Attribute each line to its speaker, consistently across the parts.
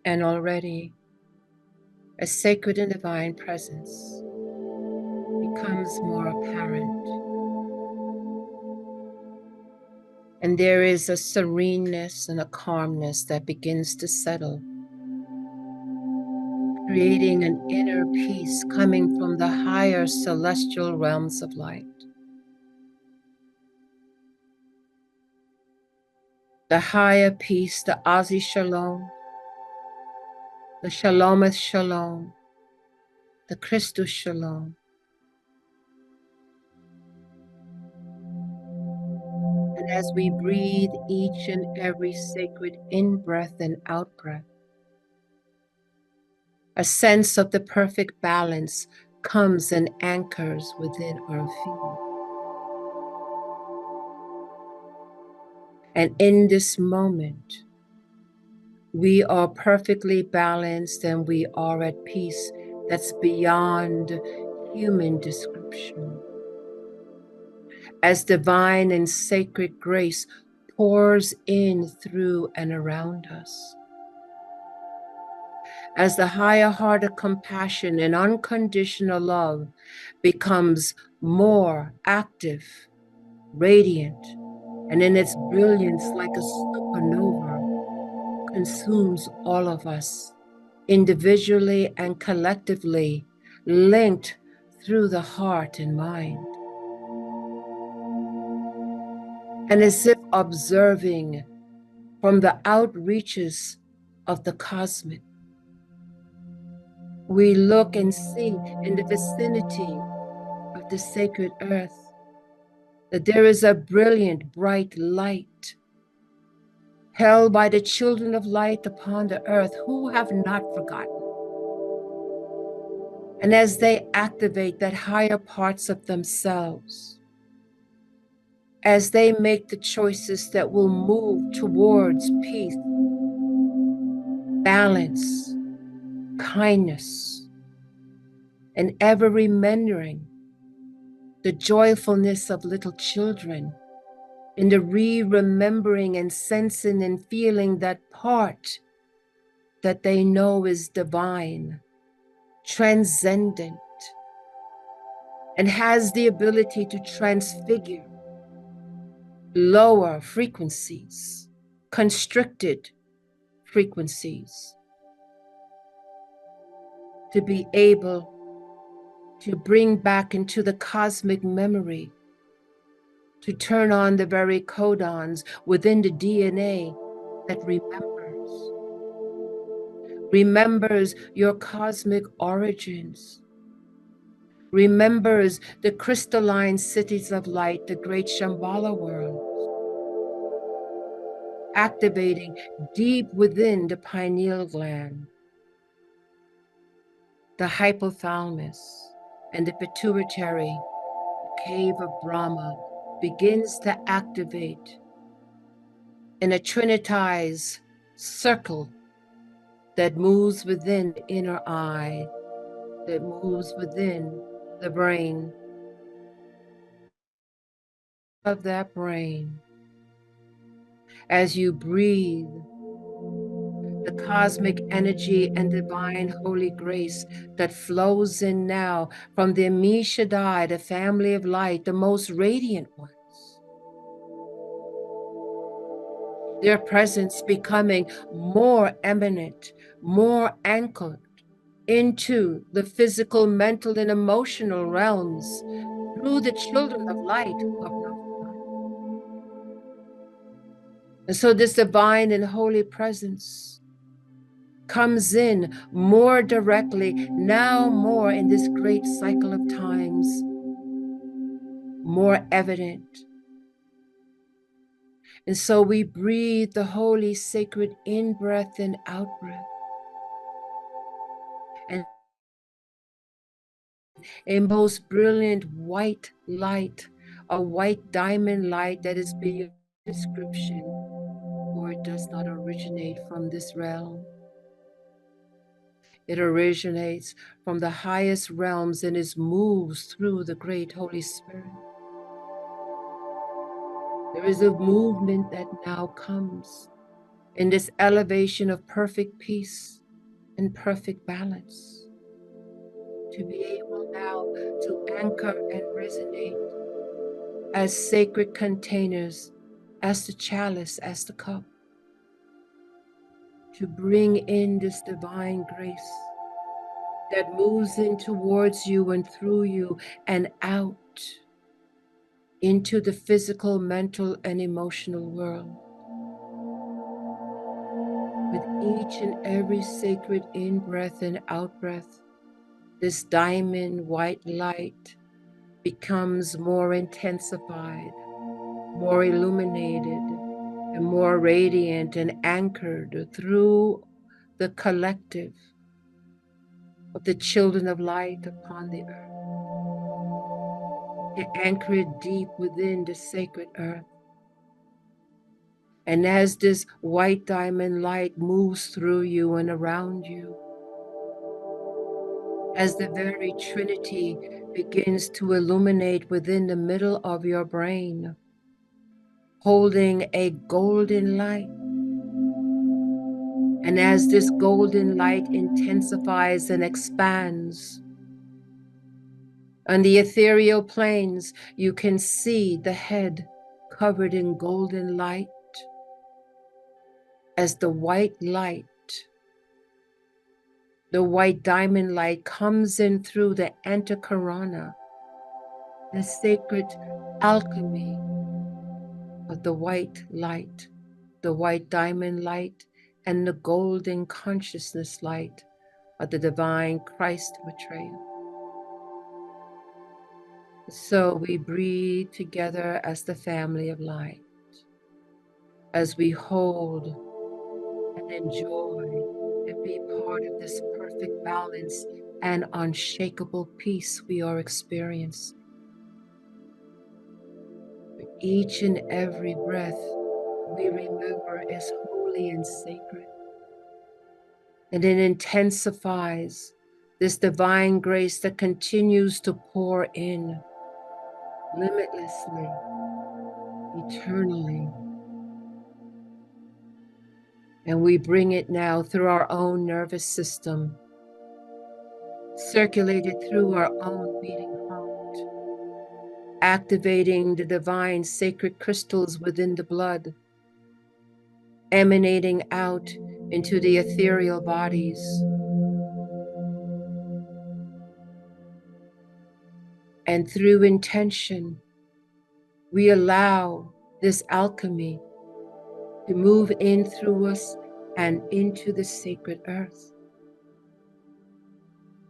Speaker 1: And already a sacred and divine presence becomes more apparent. And there is a sereneness and a calmness that begins to settle, creating an inner peace coming from the higher celestial realms of light. The higher peace, the Azi Shalom, the Shalometh Shalom, the Christus Shalom. And as we breathe each and every sacred in-breath and out-breath, a sense of the perfect balance comes and anchors within our feet. And in this moment, we are perfectly balanced and we are at peace that's beyond human description. As divine and sacred grace pours in through and around us. As the higher heart of compassion and unconditional love becomes more active, radiant, and in its brilliance like a supernova, consumes all of us, individually and collectively, linked through the heart and mind. And as if observing from the outreaches of the cosmic, we look and see in the vicinity of the sacred earth that there is a brilliant, bright light held by the children of light upon the earth who have not forgotten. And as they activate that higher parts of themselves, as they make the choices that will move towards peace, balance, kindness, and ever remembering the joyfulness of little children in the remembering and sensing and feeling that part that they know is divine, transcendent, and has the ability to transfigure lower frequencies, constricted frequencies, to be able to bring back into the cosmic memory, to turn on the very codons within the DNA that remembers your cosmic origins, remembers the crystalline cities of light, the great Shambhala world, activating deep within the pineal gland, the hypothalamus, and the pituitary cave of Brahma begins to activate in a trinitized circle that moves within the inner eye, that moves within the brain. Of that brain, as you breathe, the cosmic energy and divine holy grace that flows in now from the Ami Shaddai, the family of light, the most radiant ones. Their presence becoming more eminent, more anchored into the physical, mental, and emotional realms through the children of light who have not forgotten. And so this divine and holy presence comes in more directly, now more in this great cycle of times, more evident. And so we breathe the holy, sacred in-breath and out-breath. And a most brilliant white light, a white diamond light that is beyond description, for it does not originate from this realm. It originates from the highest realms and is moves through the great Holy Spirit. There is a movement that now comes in this elevation of perfect peace and perfect balance, to be able now to anchor and resonate as sacred containers, as the chalice, as the cup, to bring in this divine grace that moves in towards you and through you and out into the physical, mental, and emotional world. With each and every sacred in-breath and out-breath, this diamond white light becomes more intensified, more illuminated, and more radiant and anchored through the collective of the children of light upon the earth, to anchor it deep within the sacred earth. And as this white diamond light moves through you and around you, as the very Trinity begins to illuminate within the middle of your brain, holding a golden light. And as this golden light intensifies and expands, on the ethereal planes, you can see the head covered in golden light as the white light, the white diamond light comes in through the antakarana, the sacred alchemy of the white light, the white diamond light, and the golden consciousness light of the divine Christ betrayal. So we breathe together as the family of light, as we hold and enjoy and be part of this perfect balance and unshakable peace we are experiencing. Each and every breath we remember is holy and sacred. And it intensifies this divine grace that continues to pour in limitlessly, eternally. And we bring it now through our own nervous system, circulated through our own beating heart, activating the divine sacred crystals within the blood, emanating out into the ethereal bodies. And through intention, we allow this alchemy to move in through us and into the sacred earth.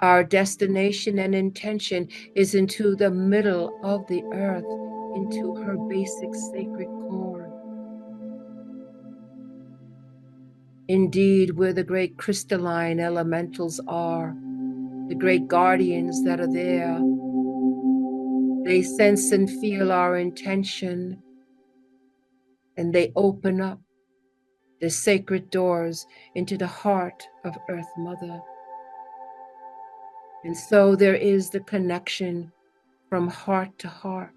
Speaker 1: Our destination and intention is into the middle of the earth, into her basic sacred core. Indeed, where the great crystalline elementals are, the great guardians that are there, they sense and feel our intention, and they open up the sacred doors into the heart of Earth Mother. And so there is the connection from heart to heart.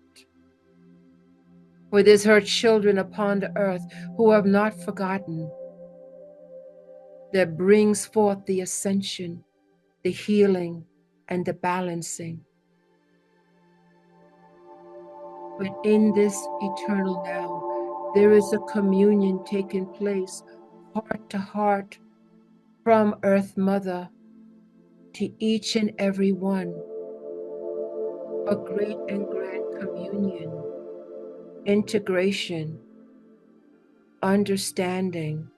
Speaker 1: For there's her children upon the earth who have not forgotten, that brings forth the ascension, the healing, and the balancing. But in this eternal now, there is a communion taking place, heart to heart, from Earth Mother to each and every one. A great and grand communion, integration, understanding.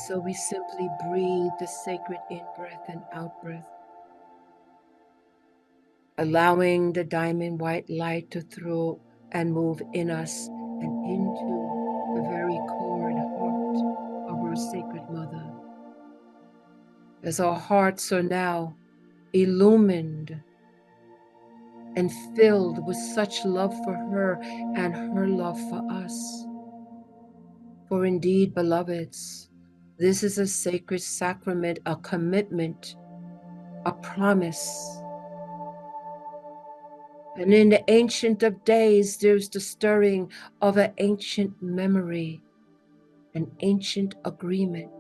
Speaker 1: So we simply breathe the sacred in-breath and out-breath, allowing the diamond white light to throw and move in us and into the very core and heart of our sacred mother. As our hearts are now illumined and filled with such love for her and her love for us. For indeed, beloveds, this is a sacred sacrament, a commitment, a promise And in the ancient of days, there's the stirring of an ancient memory, an ancient agreement,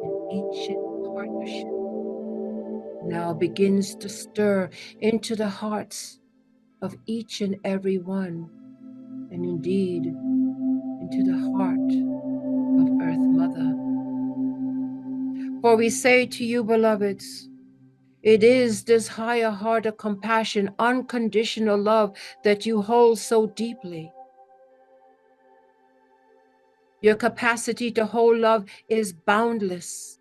Speaker 1: an ancient partnership now begins to stir into the hearts of each and every one, and indeed into the heart of Earth Mother. For we say to you, beloveds, it is this higher heart of compassion, unconditional love that you hold so deeply. Your capacity to hold love is boundless.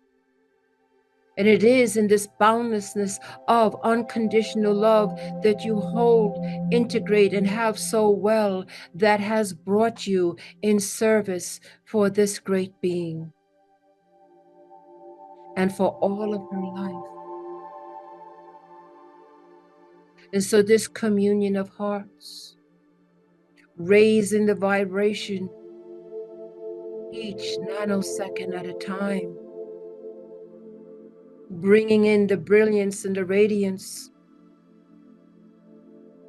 Speaker 1: And it is in this boundlessness of unconditional love that you hold, integrate, and have so well that has brought you in service for this great being and for all of her life. And so this communion of hearts, raising the vibration each nanosecond at a time, bringing in the brilliance and the radiance,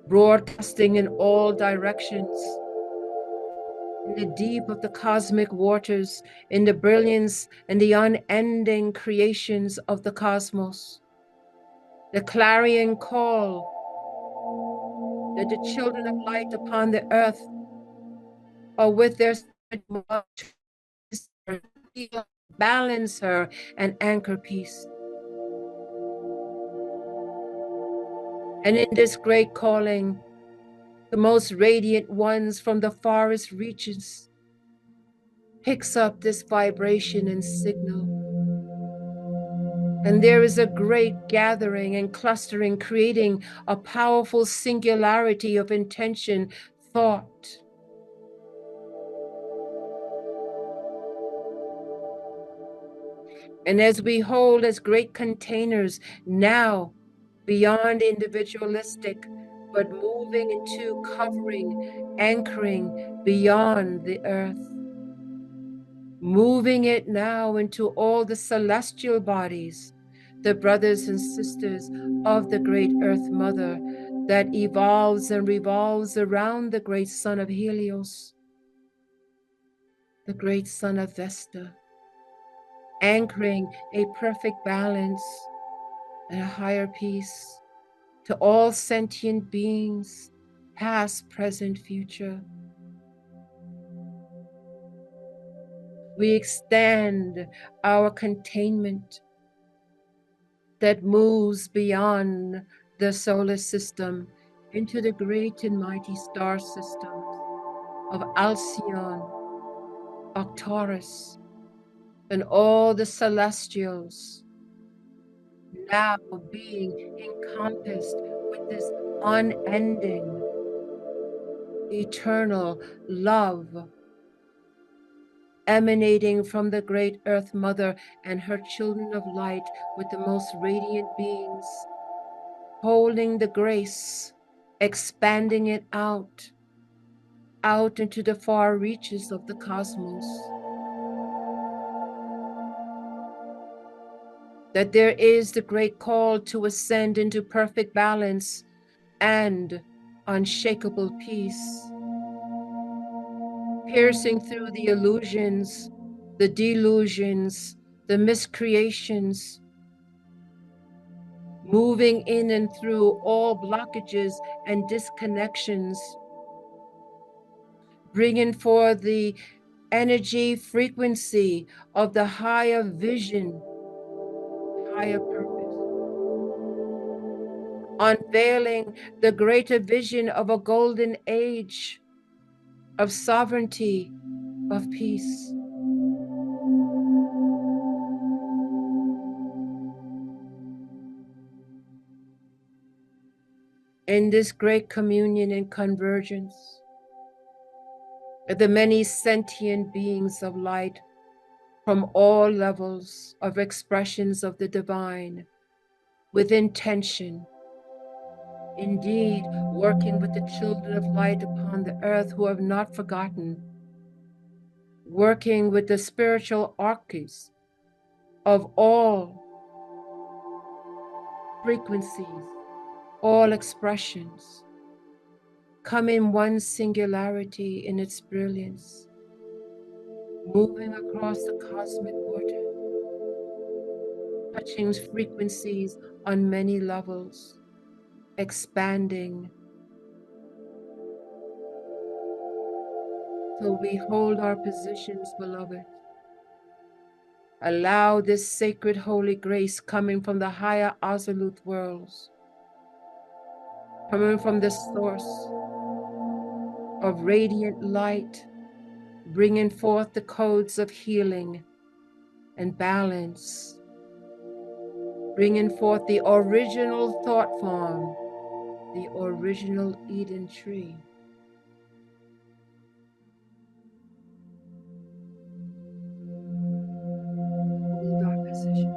Speaker 1: broadcasting in all directions, in the deep of the cosmic waters, in the brilliance and the unending creations of the cosmos. The clarion call that the children of light upon the earth are with their balance her and anchor peace. And in this great calling, the most radiant ones from the farthest reaches picks up this vibration and signal. And there is a great gathering and clustering, creating a powerful singularity of intention, thought. And as we hold as great containers now, beyond individualistic, but moving into covering, anchoring beyond the earth, moving it now into all the celestial bodies, the brothers and sisters of the great Earth Mother that evolves and revolves around the great sun of Helios, the great sun of Vesta, anchoring a perfect balance and a higher peace to all sentient beings, past, present, future. We extend our containment that moves beyond the solar system into the great and mighty star systems of Alcyon, Arcturus, and all the celestials, now being encompassed with this unending, eternal love emanating from the great Earth Mother and her children of light with the most radiant beings, holding the grace, expanding it out into the far reaches of the cosmos. That there is the great call to ascend into perfect balance and unshakable peace, piercing through the illusions, the delusions, the miscreations, moving in and through all blockages and disconnections, bringing forth the energy frequency of the higher vision, higher purpose, unveiling the greater vision of a golden age of sovereignty, of peace. In this great communion and convergence, the many sentient beings of light from all levels of expressions of the divine, with intention, indeed working with the children of light upon the earth who have not forgotten, working with the spiritual archives of all frequencies, All expressions come in one singularity in its brilliance, moving across the cosmic vortex, touching frequencies on many levels, expanding. So we hold our positions, beloved. Allow this sacred holy grace coming from the higher absolute worlds, coming from the source of radiant light, bringing forth the codes of healing and balance, bringing forth the original thought form, the original Eden tree. Hold our position.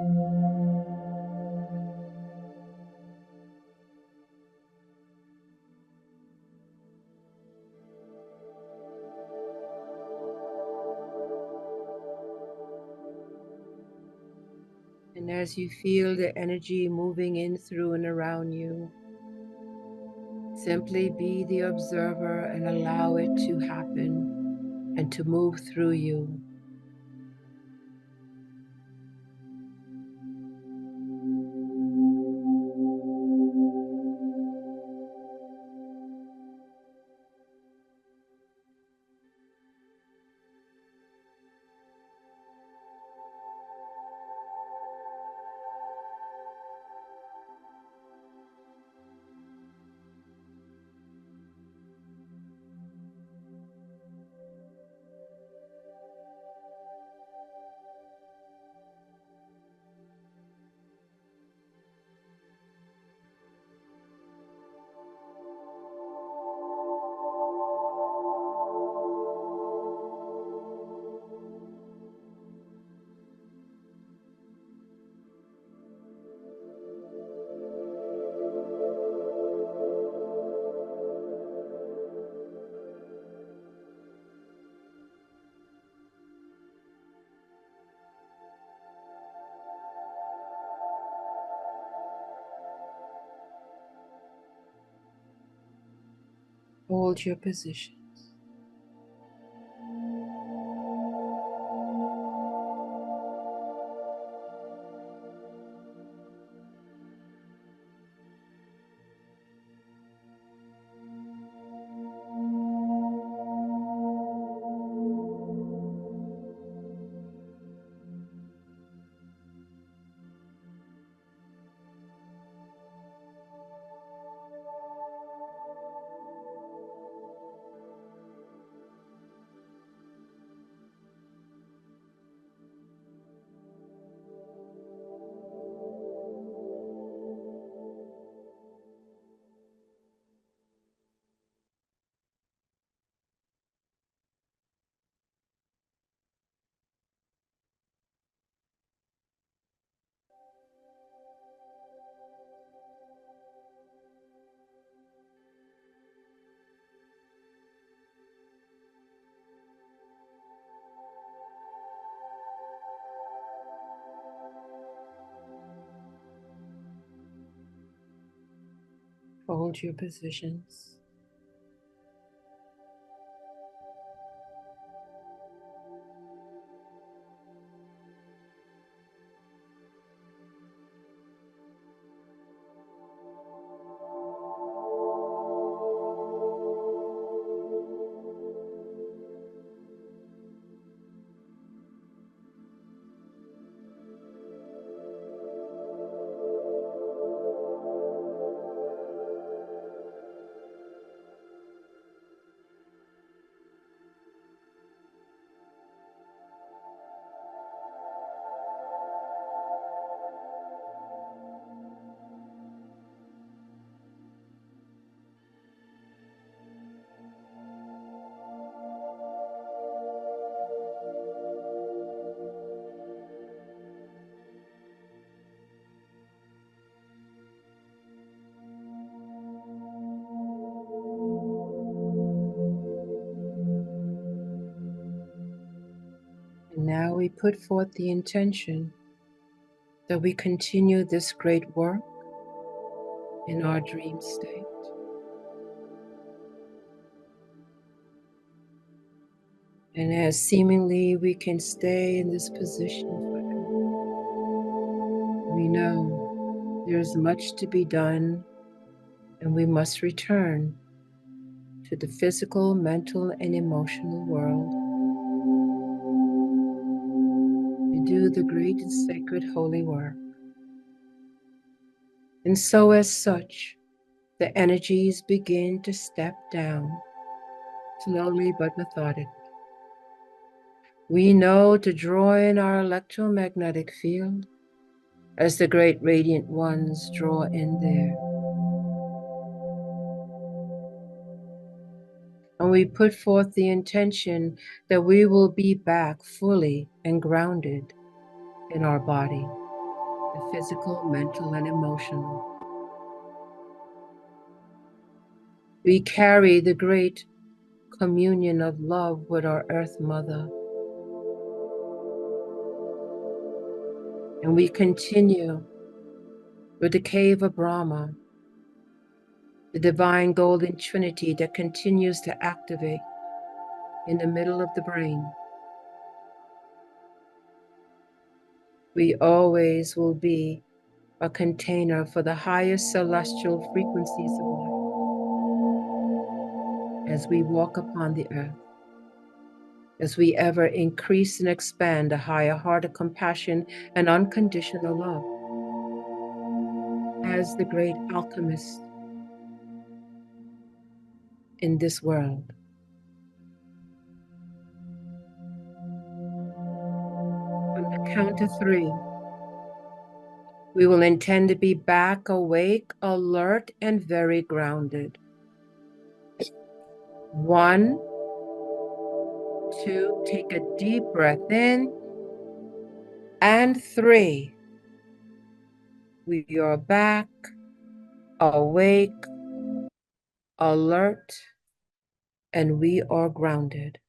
Speaker 1: And as you feel the energy moving in through and around you, simply be the observer and allow it to happen and to move through you. Hold your positions. Hold your positions. And now we put forth the intention that we continue this great work in our dream state. And as seemingly we can stay in this position forever, we know there's much to be done, and we must return to the physical, mental, and emotional world to do the great and sacred holy work. And so, as such, the energies begin to step down, slowly but methodically. We know to draw in our electromagnetic field as the great radiant ones draw in there. And we put forth the intention that we will be back fully and grounded in our body, the physical, mental, and emotional. We carry the great communion of love with our Earth Mother. And we continue with the cave of Brahma, the divine golden trinity that continues to activate in the middle of the brain. We always will be a container for the highest celestial frequencies of light as we walk upon the earth, as we ever increase and expand a higher heart of compassion and unconditional love. As the great alchemist in this world. On the count of 3, we will intend to be back awake, alert, and very grounded. 1, 2, take a deep breath in, and 3, we are back, awake, alert, and we are grounded.